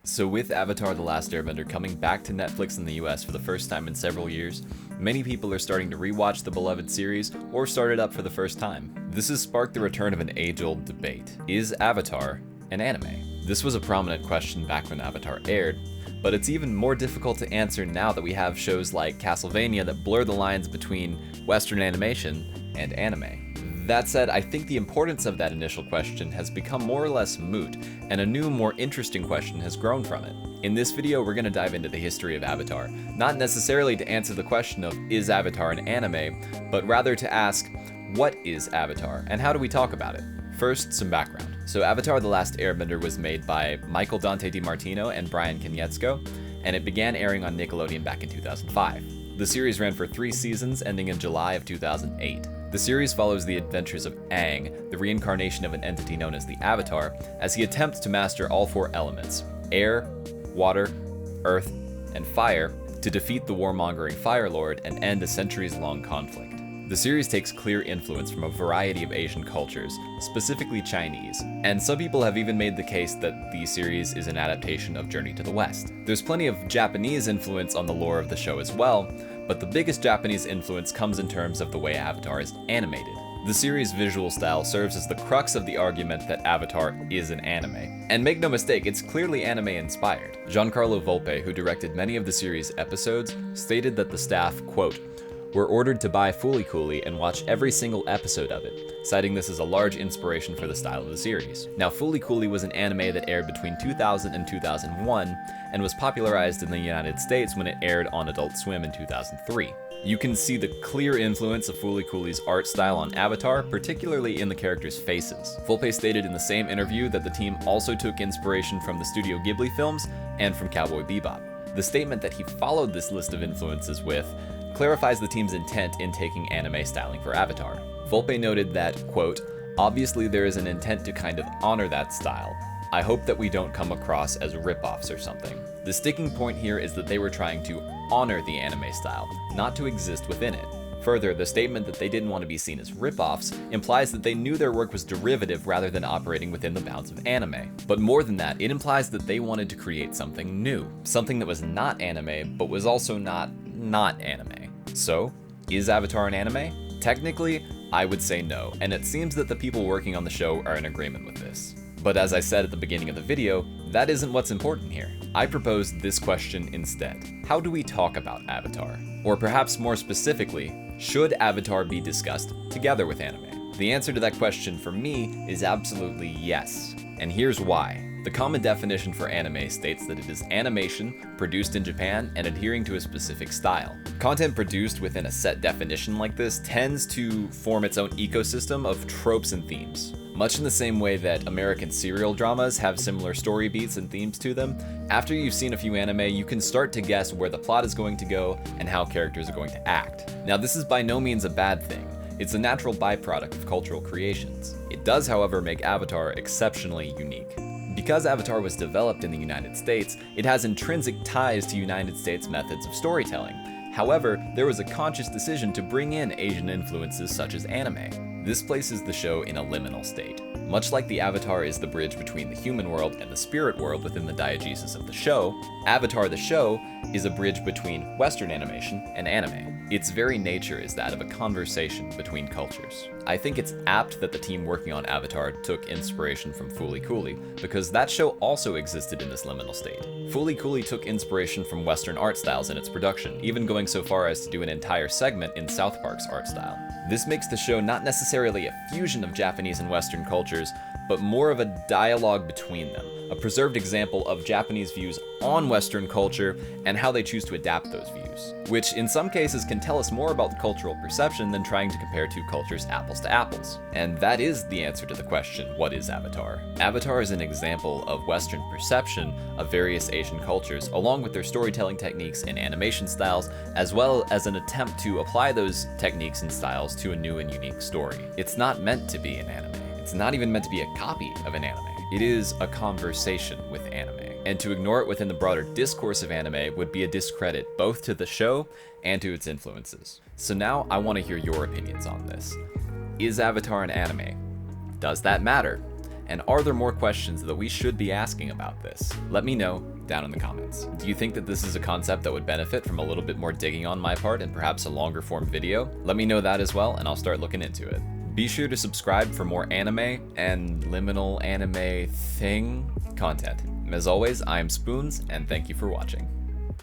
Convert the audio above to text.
So with Avatar: The Last Airbender coming back to Netflix in the US for the first time in several years, many people are starting to rewatch the beloved series or start it up for the first time. This has sparked the return of an age-old debate. Is Avatar an anime? This was a prominent question back when Avatar aired, but it's even more difficult to answer now that we have shows like Castlevania that blur the lines between Western animation and anime. That said, I think the importance of that initial question has become more or less moot, and a new, more interesting question has grown from it. In this video, we're going to dive into the history of Avatar, not necessarily to answer the question of is Avatar an anime, but rather to ask, what is Avatar, and how do we talk about it? First, some background. So Avatar: The Last Airbender was made by Michael Dante DiMartino and Brian Konietzko, and it began airing on Nickelodeon back in 2005. The series ran for 3 seasons, ending in July of 2008. The series follows the adventures of Aang, the reincarnation of an entity known as the Avatar, as he attempts to master all 4 elements, air, water, earth, and fire, to defeat the warmongering Fire Lord and end a centuries-long conflict. The series takes clear influence from a variety of Asian cultures, specifically Chinese, and some people have even made the case that the series is an adaptation of Journey to the West. There's plenty of Japanese influence on the lore of the show as well, but the biggest Japanese influence comes in terms of the way Avatar is animated. The series' visual style serves as the crux of the argument that Avatar is an anime. And make no mistake, it's clearly anime-inspired. Giancarlo Volpe, who directed many of the series' episodes, stated that the staff, quote, "were ordered to buy Fooly Cooly and watch every single episode of it, citing this as a large inspiration for the style of the series." Now, Fooly Cooly was an anime that aired between 2000 and 2001, and was popularized in the United States when it aired on Adult Swim in 2003. You can see the clear influence of Fooly Cooly's art style on Avatar, particularly in the characters' faces. Volpe stated in the same interview that the team also took inspiration from the Studio Ghibli films and from Cowboy Bebop. The statement that he followed this list of influences with clarifies the team's intent in taking anime styling for Avatar. Volpe noted that, quote, "obviously there is an intent to kind of honor that style. I hope that we don't come across as rip-offs or something." The sticking point here is that they were trying to honor the anime style, not to exist within it. Further, the statement that they didn't want to be seen as rip-offs implies that they knew their work was derivative rather than operating within the bounds of anime. But more than that, it implies that they wanted to create something new, something that was not anime, but was also not anime. So, is Avatar an anime? Technically, I would say no, and it seems that the people working on the show are in agreement with this. But as I said at the beginning of the video, that isn't what's important here. I proposed this question instead. How do we talk about Avatar? Or perhaps more specifically, should Avatar be discussed together with anime? The answer to that question for me is absolutely yes, and here's why. The common definition for anime states that it is animation produced in Japan and adhering to a specific style. Content produced within a set definition like this tends to form its own ecosystem of tropes and themes. Much in the same way that American serial dramas have similar story beats and themes to them, after you've seen a few anime, you can start to guess where the plot is going to go and how characters are going to act. Now, this is by no means a bad thing. It's a natural byproduct of cultural creations. It does, however, make Avatar exceptionally unique. Because Avatar was developed in the United States, it has intrinsic ties to United States methods of storytelling. However, there was a conscious decision to bring in Asian influences such as anime. This places the show in a liminal state. Much like the Avatar is the bridge between the human world and the spirit world within the diegesis of the show, Avatar the show is a bridge between Western animation and anime. Its very nature is that of a conversation between cultures. I think it's apt that the team working on Avatar took inspiration from Fooly Cooly, because that show also existed in this liminal state. Fooly Cooly took inspiration from Western art styles in its production, even going so far as to do an entire segment in South Park's art style. This makes the show not necessarily a fusion of Japanese and Western cultures, but more of a dialogue between them, a preserved example of Japanese views on Western culture and how they choose to adapt those views, which in some cases can tell us more about the cultural perception than trying to compare two cultures apples to apples. And that is the answer to the question, what is Avatar? Avatar is an example of Western perception of various Asian cultures, along with their storytelling techniques and animation styles, as well as an attempt to apply those techniques and styles to a new and unique story. It's not meant to be an anime. It's not even meant to be a copy of an anime. It is a conversation with anime. And to ignore it within the broader discourse of anime would be a discredit both to the show and to its influences. So now I want to hear your opinions on this. Is Avatar an anime? Does that matter? And are there more questions that we should be asking about this? Let me know down in the comments. Do you think that this is a concept that would benefit from a little bit more digging on my part and perhaps a longer form video? Let me know that as well, and I'll start looking into it. Be sure to subscribe for more anime and liminal anime thing content. As always, I am Spoons, and thank you for watching.